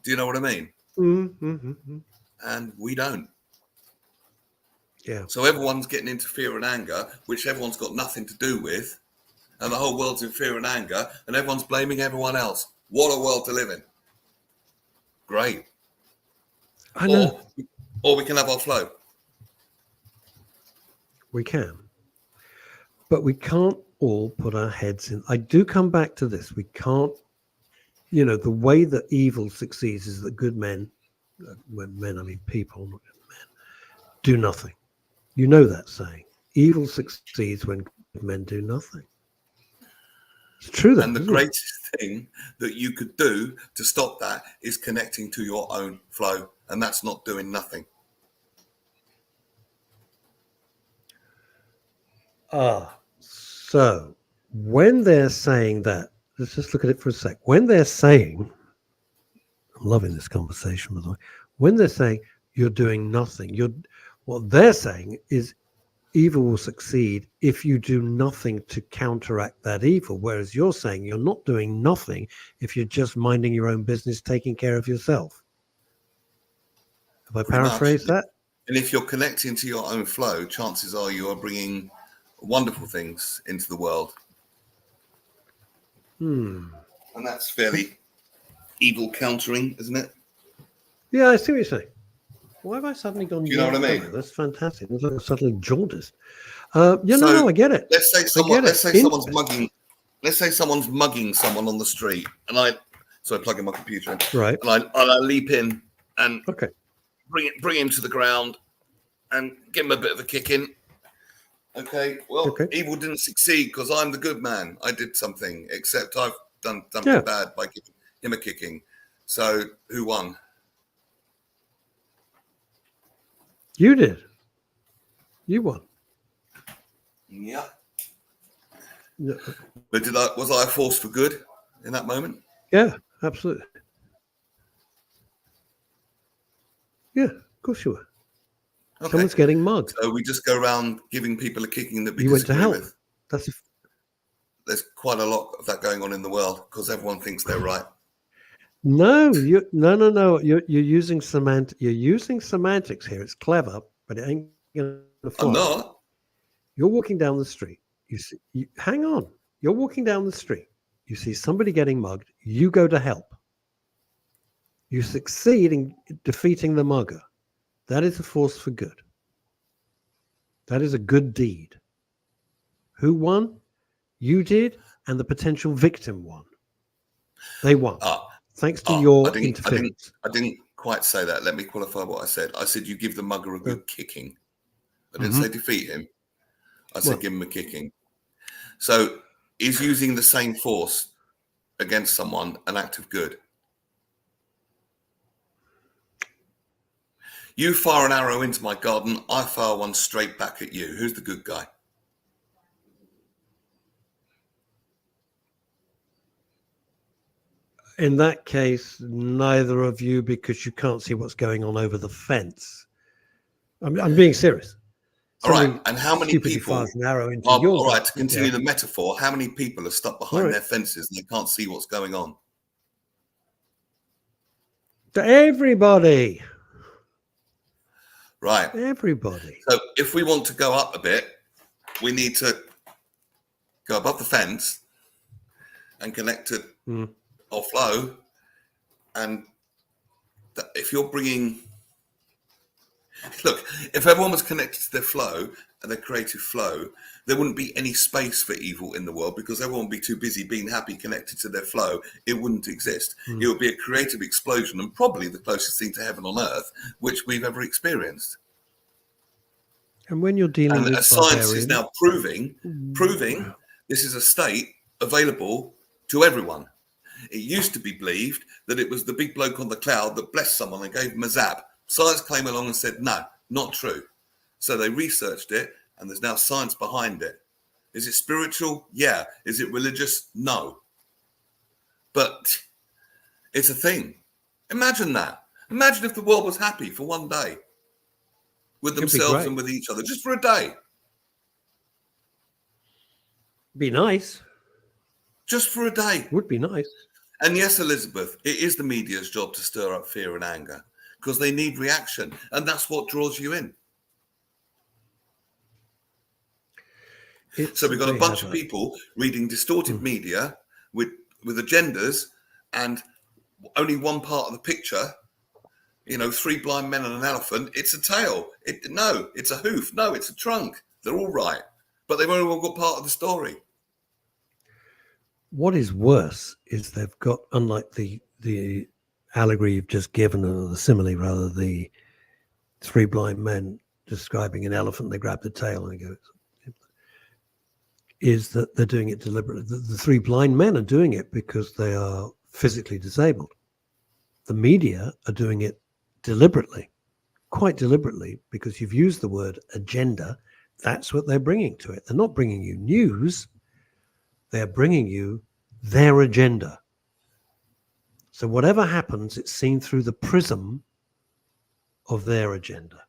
Do you know what I mean? Mm-hmm. And we don't. Yeah. So everyone's getting into fear and anger, which everyone's got nothing to do with. And the whole world's in fear and anger, and everyone's blaming everyone else. What a world to live in. Great. I know. Or we can have our flow. We can. But we can't all put our heads in. I do come back to this. We can't, the way that evil succeeds is that good men, when men, I mean people, not men, do nothing. You know that saying. Evil succeeds when good men do nothing. It's true. And the greatest thing that you could do to stop that is connecting to your own flow. And that's not doing nothing. So when they're saying that, let's just look at it for a sec. When they're saying, I'm loving this conversation, by the way. When they're saying you're doing nothing, what they're saying is evil will succeed if you do nothing to counteract that evil. Whereas you're saying you're not doing nothing if you're just minding your own business, taking care of yourself. Have I paraphrased that? And if you're connecting to your own flow, chances are you are bringing wonderful things into the world. And that's fairly evil countering, isn't it? Yeah, I see what you're saying. Why have I suddenly gone? Do you know what I mean? That's fantastic. It's like suddenly jaundiced. No, I get it. Let's say someone's mugging someone on the street, and I plug in my computer in, right, and I leap in and bring him to the ground and give him a bit of a kick in. Okay, well, evil didn't succeed because I'm the good man. I did something, except I've done something bad by giving him a kicking. So who won? You did. You won. Yeah. But was I a force for good in that moment? Yeah, absolutely. Yeah, of course you were. Okay. Someone's getting mugged. So we just go around giving people a kicking that we went to hell. With. There's quite a lot of that going on in the world because everyone thinks they're right. No. You're using You're using semantics here. It's clever, but it ain't gonna fly. I'm not. You're walking down the street. Hang on. You're walking down the street. You see somebody getting mugged. You go to help. You succeed in defeating the mugger. That is a force for good. That is a good deed. Who won? You did, and the potential victim won. They won. Thanks to your interference. I didn't quite say that. Let me qualify what I said. I said you give the mugger a good kicking. I didn't say defeat him. I said give him a kicking. So is using the same force against someone an act of good? You fire an arrow into my garden, I fire one straight back at you. Who's the good guy? In that case, neither of you, because you can't see what's going on over the fence. I'm being serious. All right, and how many people fires an arrow into all right, to continue the metaphor, how many people are stuck behind their fences and they can't see what's going on? To everybody. Right. Everybody. So if we want to go up a bit, we need to go above the fence and connect to or flow. And if you're bringing, look, if everyone was connected to their flow and their creative flow, there wouldn't be any space for evil in the world because everyone would be too busy being happy connected to their flow. It wouldn't exist. It would be a creative explosion and probably the closest thing to heaven on earth which we've ever experienced. And when you're dealing with science is now proving this is a state available to everyone. It used to be believed that it was the big bloke on the cloud that blessed someone and gave them a zap. Science came along and said, no, not true. So they researched it, and there's now science behind it. Is it spiritual? Yeah. Is it religious? No. But it's a thing. Imagine that. Imagine if the world was happy for one day with themselves and with each other, just for a day. Be nice. Just for a day. Would be nice. And yes, Elizabeth, it is the media's job to stir up fear and anger because they need reaction. And that's what draws you in. So we've got a bunch of people reading distorted media with agendas and only one part of the picture, you know, 3 blind men and an elephant. It's a tail. No, it's a hoof. No, it's a trunk. They're all right. But they've only all got part of the story. What is worse is they've got, unlike the allegory you've just given, or the simile rather, the 3 blind men describing an elephant, they grab the tail and go, is that they're doing it deliberately. The 3 blind men are doing it because they are physically disabled. The media are doing it deliberately, quite deliberately, because you've used the word agenda. That's what they're bringing to it. They're not bringing you news. They're bringing you their agenda. So whatever happens, it's seen through the prism of their agenda.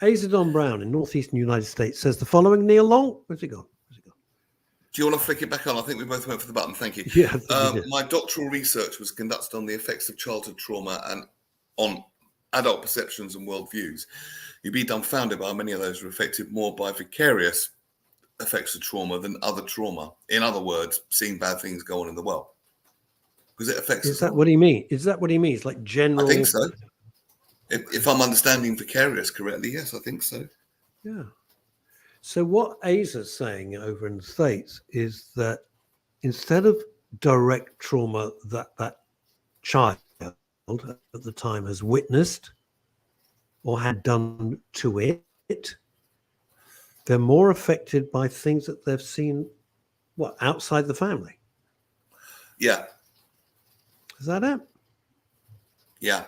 Azadon Brown in northeastern United States says the following. Neil Long, where's he gone? Do you want to flick it back on? I think we both went for the button. Thank you. Yeah, my doctoral research was conducted on the effects of childhood trauma and on adult perceptions and worldviews. You'd be dumbfounded by how many of those were affected more by vicarious effects of trauma than other trauma. In other words, seeing bad things go on in the world. Because it affects us. Is that what he means? Is that what he means? Like general? I think so. If I'm understanding vicarious correctly, yes, I think so. Yeah. So what Aza's saying over in the States is that instead of direct trauma that child at the time has witnessed or had done to it, they're more affected by things that they've seen, outside the family. Yeah. Is that it? Yeah.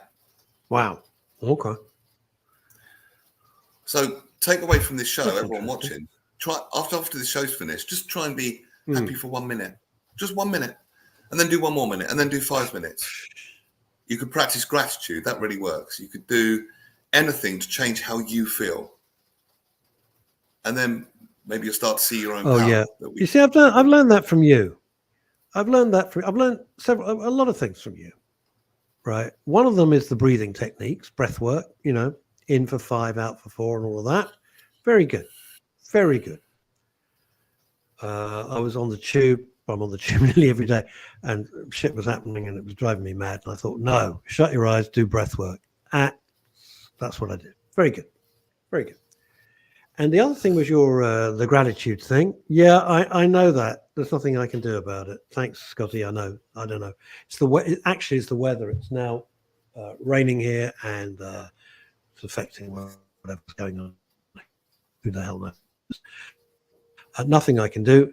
Wow. Okay. So take away from this show, everyone watching, try after the show's finished, just try and be happy for 1 minute. Just 1 minute. And then do 1 more minute and then do 5 minutes. You could practice gratitude. That really works. You could do anything to change how you feel. And then maybe you'll start to see your own power. Yeah. You see, I've learned that from you. I've learned a lot of things from you. Right. One of them is the breathing techniques, breath work, in for 5, out for 4 and all of that. Very good. Very good. I was on the tube. I'm on the tube nearly every day, and shit was happening, and it was driving me mad. And I thought, no, shut your eyes, do breath work. That's what I did. Very good. Very good. And the other thing was your the gratitude thing. Yeah, I know that. There's nothing I can do about it. Thanks, Scotty. I know. I don't know. It's actually, it's the weather. It's now raining here, and it's affecting whatever's going on. Who the hell knows? Nothing I can do.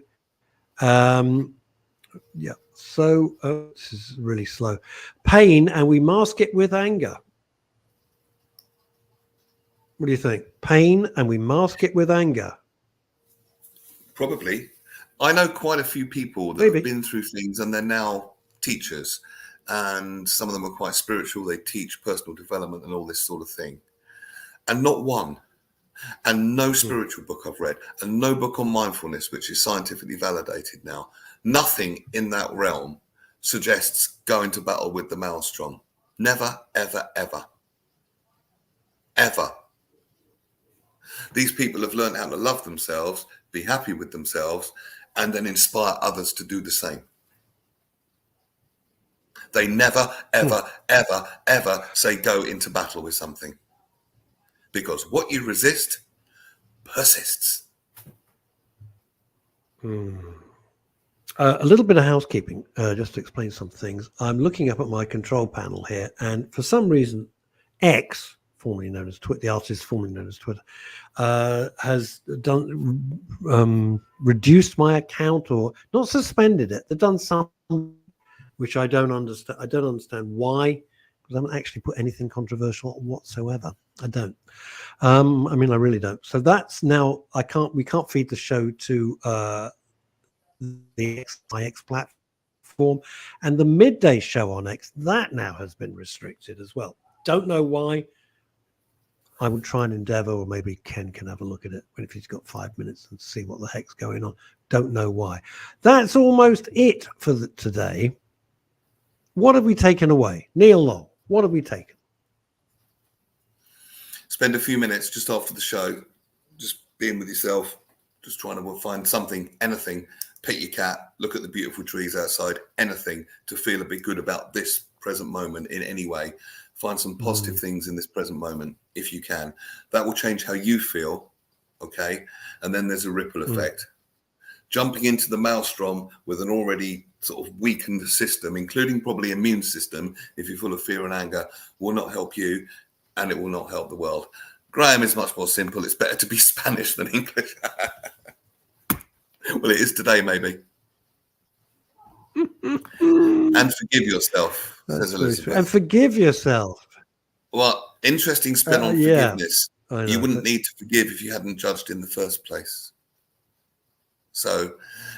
Yeah. So this is really slow. Pain, and we mask it with anger. What do you think? Pain, and we mask it with anger. Probably. I know quite a few people that have been through things, and they're now teachers, and some of them are quite spiritual. They teach personal development and all this sort of thing. And not one, and no spiritual book I've read, and no book on mindfulness, which is scientifically validated now. Nothing in that realm suggests going to battle with the maelstrom. Never, ever, ever. Ever. These people have learned how to love themselves, be happy with themselves, and then inspire others to do the same. They never, ever, ever, ever say go into battle with something. Because what you resist persists. A little bit of housekeeping, just to explain some things. I'm looking up at my control panel here, and for some reason, X, formerly known as Twitter, the artist formerly known as Twitter, has done reduced my account, or not suspended it. They've done something which I don't understand. I don't understand why, because I haven't actually put anything controversial whatsoever. I don't. I mean, I really don't. So that's now we can't feed the show to the X platform, and the midday show on X, that now has been restricted as well. Don't know why. I would try and endeavor, or maybe Ken can have a look at it if he's got 5 minutes and see what the heck's going on. Don't know why. That's almost it for today. What have we taken away? Neil Long, what have we taken? Spend a few minutes just after the show, just being with yourself, just trying to find something, anything, pet your cat, look at the beautiful trees outside, anything to feel a bit good about this present moment in any way. Find some positive things in this present moment, if you can. That will change how you feel, okay? And then there's a ripple effect. Jumping into the maelstrom with an already sort of weakened system, including probably immune system, if you're full of fear and anger, will not help you, and it will not help the world. Graham is much more simple. It's better to be Spanish than English. Well, it is today, maybe. And forgive yourself. Says Elizabeth. And forgive yourself. Well, interesting spin on forgiveness. You wouldn't need to forgive if you hadn't judged in the first place. So,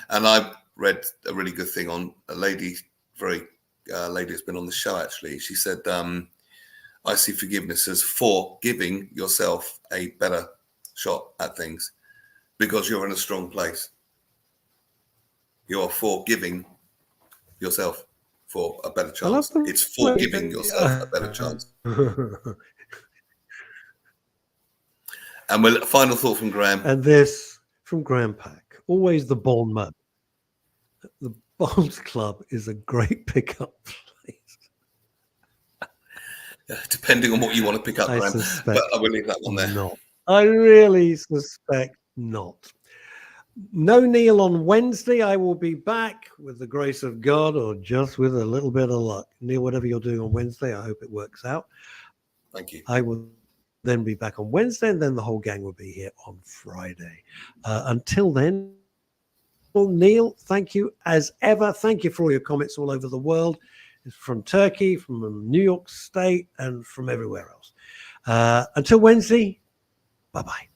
and I read a really good thing on a lady, lady who's been on the show actually. She said, I see forgiveness as for giving yourself a better shot at things because you're in a strong place. You're forgiving yourself for a better chance. It's for giving yourself a better chance. And a final thought from Graham. And this from Graham Pack. Always the Bond mode. The Bonds Club is a great pickup place. Depending on what you want to pick up, Graham. But I will leave that one there. Not. I really suspect not. No Neil on Wednesday. I will be back with the grace of God, or just with a little bit of luck. Neil, whatever you're doing on Wednesday, I hope it works out. Thank you. I will then be back on Wednesday, and then the whole gang will be here on Friday. Until then, well, Neil, thank you as ever. Thank you for all your comments all over the world. It's from Turkey, from New York State, and from everywhere else. Until Wednesday, bye-bye.